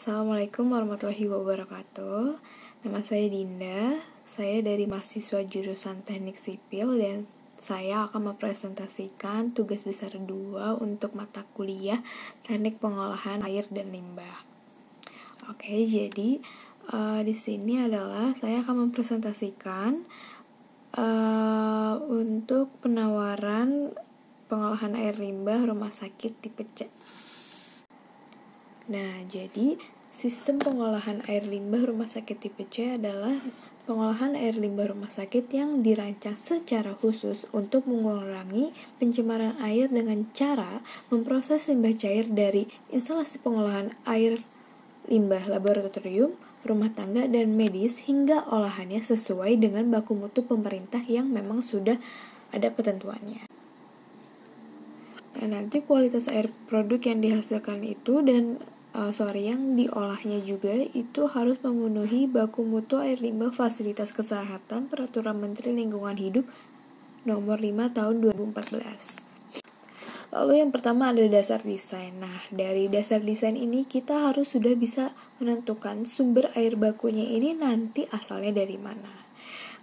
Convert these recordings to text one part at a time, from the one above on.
Assalamualaikum warahmatullahi wabarakatuh. Nama saya Dinda. Saya dari mahasiswa jurusan Teknik Sipil dan saya akan mempresentasikan tugas besar 2 untuk mata kuliah Teknik Pengolahan Air dan Limbah. Oke, jadi di sini adalah saya akan mempresentasikan untuk penawaran pengolahan air limbah rumah sakit tipe C. Nah, jadi sistem pengolahan air limbah rumah sakit tipe C adalah pengolahan air limbah rumah sakit yang dirancang secara khusus untuk mengurangi pencemaran air dengan cara memproses limbah cair dari instalasi pengolahan air limbah laboratorium, rumah tangga, dan medis hingga olahannya sesuai dengan baku mutu pemerintah yang memang sudah ada ketentuannya. Nah, nanti kualitas air produk yang dihasilkan itu dan yang diolahnya juga itu harus memenuhi baku mutu air limbah fasilitas kesehatan Peraturan Menteri Lingkungan Hidup Nomor 5 Tahun 2014. Lalu yang pertama ada dasar desain. Nah, dari dasar desain ini kita harus sudah bisa menentukan sumber air bakunya ini nanti asalnya dari mana.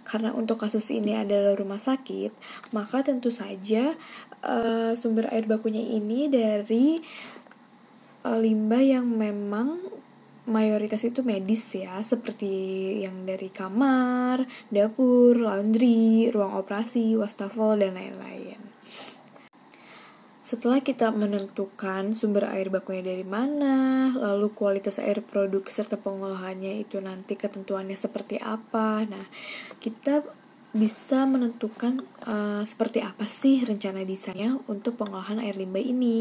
Karena untuk kasus ini adalah rumah sakit, maka tentu saja sumber air bakunya ini dari limbah yang memang mayoritas itu medis ya, seperti yang dari kamar, dapur, laundry, ruang operasi, wastafel, dan lain-lain. Setelah kita menentukan sumber air bakunya dari mana, lalu kualitas air produk serta pengolahannya itu nanti ketentuannya seperti apa. Nah, kita bisa menentukan seperti apa sih rencana desainnya untuk pengolahan air limbah ini.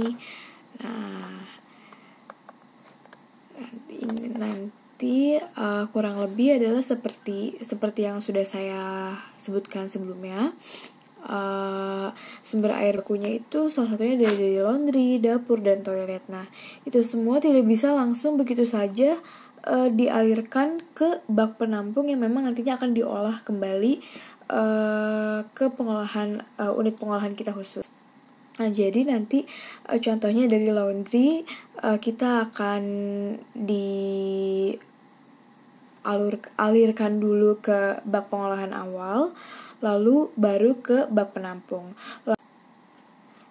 Nah, nanti kurang lebih adalah seperti yang sudah saya sebutkan sebelumnya. Sumber air bakunya itu salah satunya dari laundry, dapur, dan toilet. Nah, itu semua tidak bisa langsung begitu saja dialirkan ke bak penampung yang memang nantinya akan diolah kembali ke pengolahan unit pengolahan kita khusus. Nah, jadi nanti contohnya dari laundry kita akan dialirkan dulu ke bak pengolahan awal, lalu baru ke bak penampung.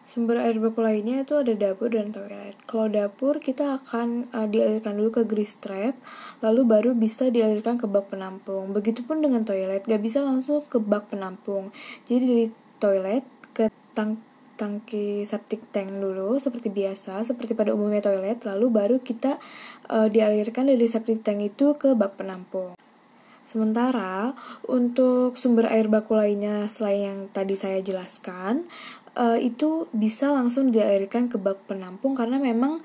Sumber air baku lainnya itu ada dapur dan toilet. Kalau dapur kita akan dialirkan dulu ke grease trap, lalu baru bisa dialirkan ke bak penampung. Begitupun dengan toilet, gak bisa langsung ke bak penampung. Jadi dari toilet ke tangki septic tank dulu seperti biasa, seperti pada umumnya toilet, lalu baru kita dialirkan dari septic tank itu ke bak penampung. Sementara untuk sumber air baku lainnya selain yang tadi saya jelaskan, itu bisa langsung dialirkan ke bak penampung karena memang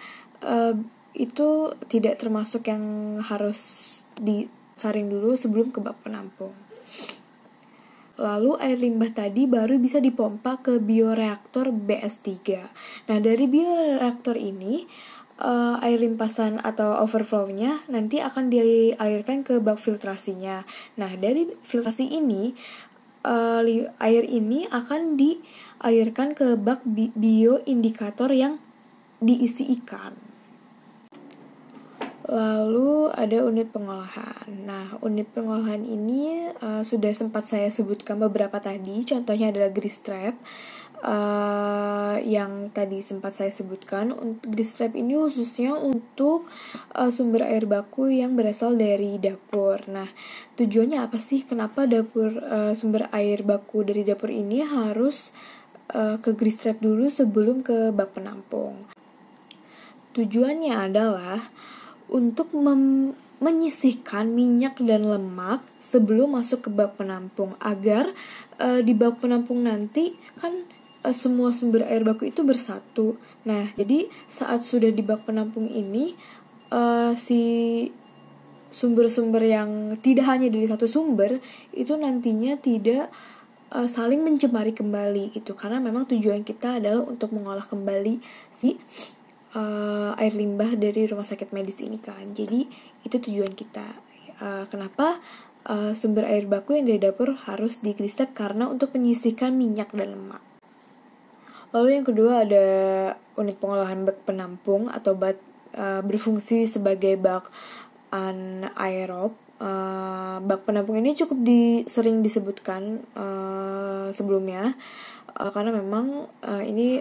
itu tidak termasuk yang harus disaring dulu sebelum ke bak penampung. Lalu air limbah tadi baru bisa dipompa ke bioreaktor BS3. Nah, dari bioreaktor ini air limpasan atau overflow-nya nanti akan dialirkan ke bak filtrasinya. Nah, dari filtrasi ini air ini akan dialirkan ke bak bioindikator yang diisi ikan. Lalu ada unit pengolahan. Nah, unit pengolahan ini sudah sempat saya sebutkan beberapa tadi. Contohnya adalah grease trap yang tadi sempat saya sebutkan. Grease trap ini khususnya untuk sumber air baku yang berasal dari dapur. Nah, tujuannya apa sih? Kenapa sumber air baku dari dapur ini harus ke grease trap dulu sebelum ke bak penampung? Tujuannya adalah untuk menyisihkan minyak dan lemak sebelum masuk ke bak penampung agar di bak penampung nanti kan semua sumber air baku itu bersatu. Nah, jadi saat sudah di bak penampung ini si sumber-sumber yang tidak hanya dari satu sumber itu nantinya tidak saling mencemari kembali gitu, karena memang tujuan kita adalah untuk mengolah kembali si air limbah dari rumah sakit medis ini kan. Jadi itu tujuan kita. Kenapa sumber air baku yang dari dapur harus di grease trap? Karena untuk menyisihkan minyak dan lemak. Lalu yang kedua ada unit pengolahan bak penampung atau berfungsi sebagai bak anaerob. Bak penampung ini cukup sering disebutkan sebelumnya, karena memang ini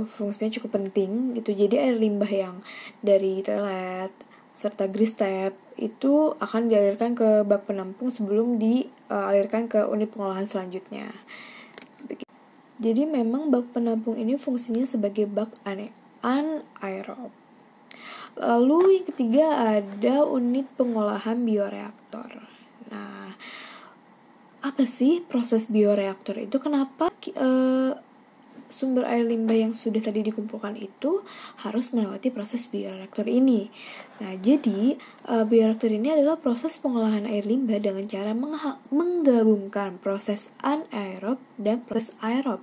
fungsinya cukup penting gitu. Jadi air limbah yang dari toilet serta grease trap itu akan dialirkan ke bak penampung sebelum dialirkan ke unit pengolahan selanjutnya. Jadi memang bak penampung ini fungsinya sebagai bak anaerob. Lalu yang ketiga ada unit pengolahan bioreaktor. Nah, apa sih proses bioreaktor itu? Kenapa sumber air limbah yang sudah tadi dikumpulkan itu harus melewati proses bioreaktor ini? Nah, jadi bioreaktor ini adalah proses pengolahan air limbah dengan cara menggabungkan proses anaerob dan proses aerob.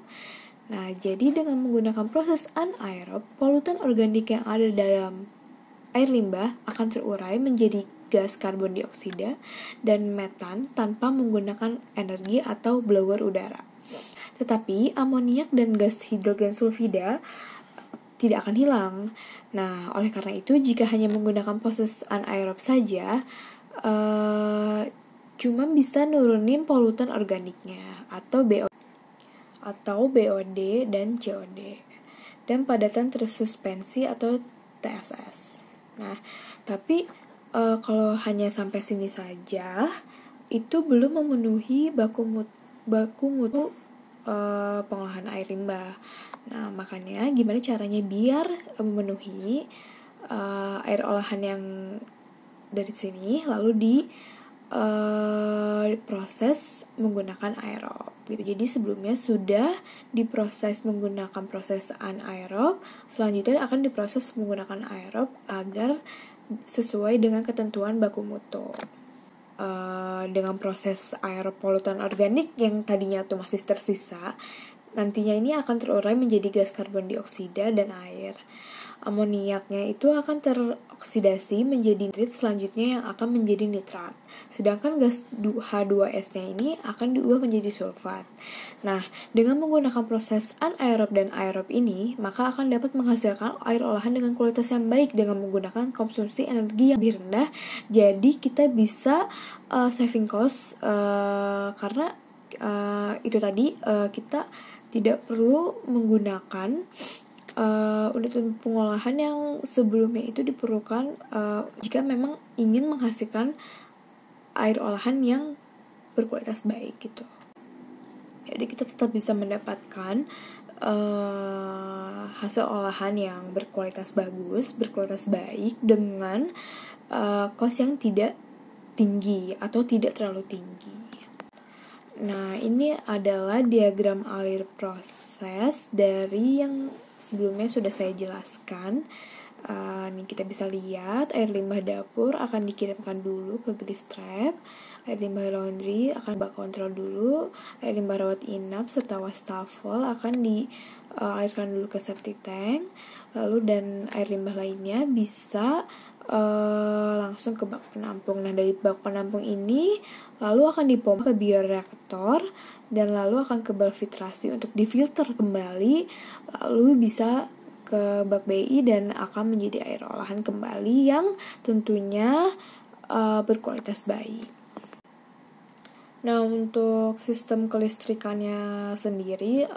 Nah, jadi dengan menggunakan proses anaerob, polutan organik yang ada dalam air limbah akan terurai menjadi gas karbon dioksida dan metan tanpa menggunakan energi atau blower udara. Tetapi amoniak dan gas hidrogen sulfida tidak akan hilang. Nah, oleh karena itu jika hanya menggunakan proses anaerob saja, cuma bisa nurunin polutan organiknya atau BOD dan COD dan padatan tersuspensi atau TSS. Nah, tapi kalau hanya sampai sini saja, itu belum memenuhi baku mutu pengolahan air limbah. Nah, makanya gimana caranya biar memenuhi air olahan yang dari sini lalu diproses menggunakan aerob gitu. Jadi sebelumnya sudah diproses menggunakan proses anaerob, selanjutnya akan diproses menggunakan aerob agar sesuai dengan ketentuan baku mutu. Dengan proses aerob, polutan organik yang tadinya tuh masih tersisa nantinya ini akan terurai menjadi gas karbon dioksida dan air. Amoniaknya itu akan teroksidasi menjadi nitrit, selanjutnya yang akan menjadi nitrat. Sedangkan gas H2S-nya ini akan diubah menjadi sulfat. Nah, dengan menggunakan proses anaerob dan aerob ini, maka akan dapat menghasilkan air olahan dengan kualitas yang baik dengan menggunakan konsumsi energi yang lebih rendah. Jadi kita bisa saving cost karena itu tadi kita tidak perlu menggunakan unit pengolahan yang sebelumnya itu diperlukan jika memang ingin menghasilkan air olahan yang berkualitas baik gitu. Jadi kita tetap bisa mendapatkan hasil olahan yang berkualitas bagus, berkualitas baik dengan cost yang tidak tinggi atau tidak terlalu tinggi. Nah, ini adalah diagram alir proses dari yang sebelumnya sudah saya jelaskan. Nih kita bisa lihat air limbah dapur akan dikirimkan dulu ke grease trap, air limbah laundry akan bak kontrol dulu, air limbah rawat inap serta wastafel akan dialirkan dulu ke septic tank, lalu dan air limbah lainnya bisa langsung ke bak penampung. Nah, dari bak penampung ini lalu akan dipompa ke bioreaktor dan lalu akan ke bak filtrasi untuk difilter kembali, lalu bisa ke bak BI dan akan menjadi air olahan kembali yang tentunya berkualitas baik. Nah, untuk sistem kelistrikannya sendiri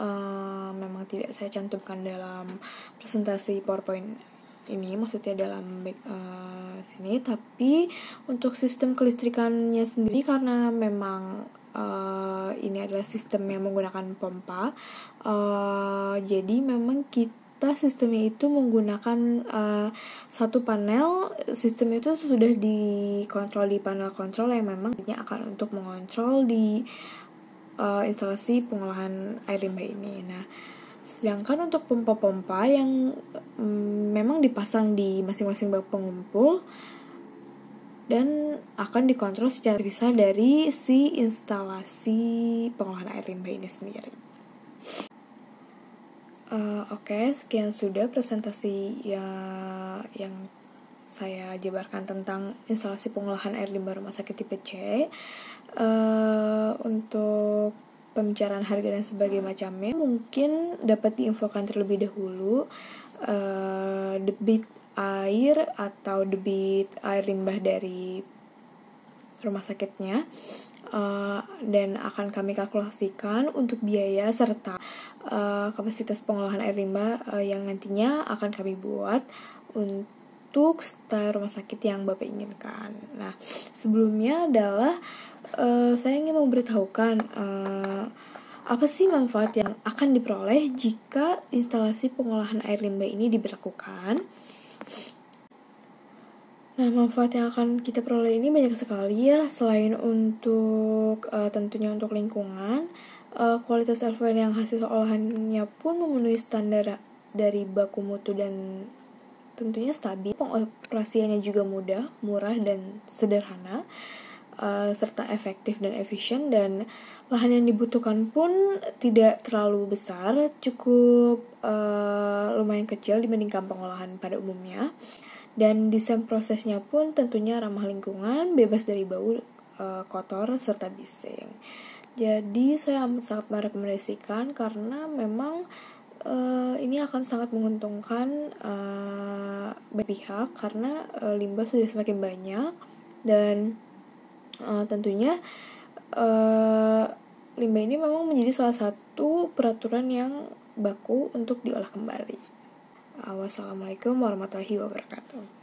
memang tidak saya cantumkan dalam presentasi PowerPoint ini, maksudnya dalam sini, tapi untuk sistem kelistrikannya sendiri karena memang ini adalah sistem yang menggunakan pompa, jadi memang kita sistemnya itu menggunakan satu panel. Sistem itu sudah dikontrol di panel kontrol yang memang akan untuk mengontrol di instalasi pengolahan air limbah ini. Nah, sedangkan untuk pompa-pompa yang memang dipasang di masing-masing bak pengumpul dan akan dikontrol secara bisa dari si instalasi pengolahan air limbah ini sendiri. Oke, sekian sudah presentasi yang saya jabarkan tentang instalasi pengolahan air limbah rumah sakit tipe C. Untuk pembicaraan harga dan sebagainya macamnya mungkin dapat diinfokan terlebih dahulu. Debit air atau debit air limbah dari rumah sakitnya, dan akan kami kalkulasikan untuk biaya serta kapasitas pengolahan air limbah yang nantinya akan kami buat untuk style rumah sakit yang Bapak inginkan. Nah, sebelumnya adalah saya ingin memberitahukan apa sih manfaat yang akan diperoleh jika instalasi pengolahan air limbah ini diberlakukan. Nah, manfaat yang akan kita peroleh ini banyak sekali ya. Selain untuk tentunya untuk lingkungan, kualitas effluent yang hasil olahannya pun memenuhi standar dari baku mutu dan tentunya stabil. Pengoperasiannya juga mudah, murah, dan sederhana, serta efektif dan efisien, dan lahan yang dibutuhkan pun tidak terlalu besar, cukup lumayan kecil dibandingkan pengolahan pada umumnya. Dan desain prosesnya pun tentunya ramah lingkungan, bebas dari bau kotor serta bising. Jadi saya sangat merekomendasikan karena memang ini akan sangat menguntungkan banyak pihak karena limbah sudah semakin banyak, dan tentunya limbah ini memang menjadi salah satu peraturan yang baku untuk diolah kembali. Wassalamualaikum warahmatullahi wabarakatuh.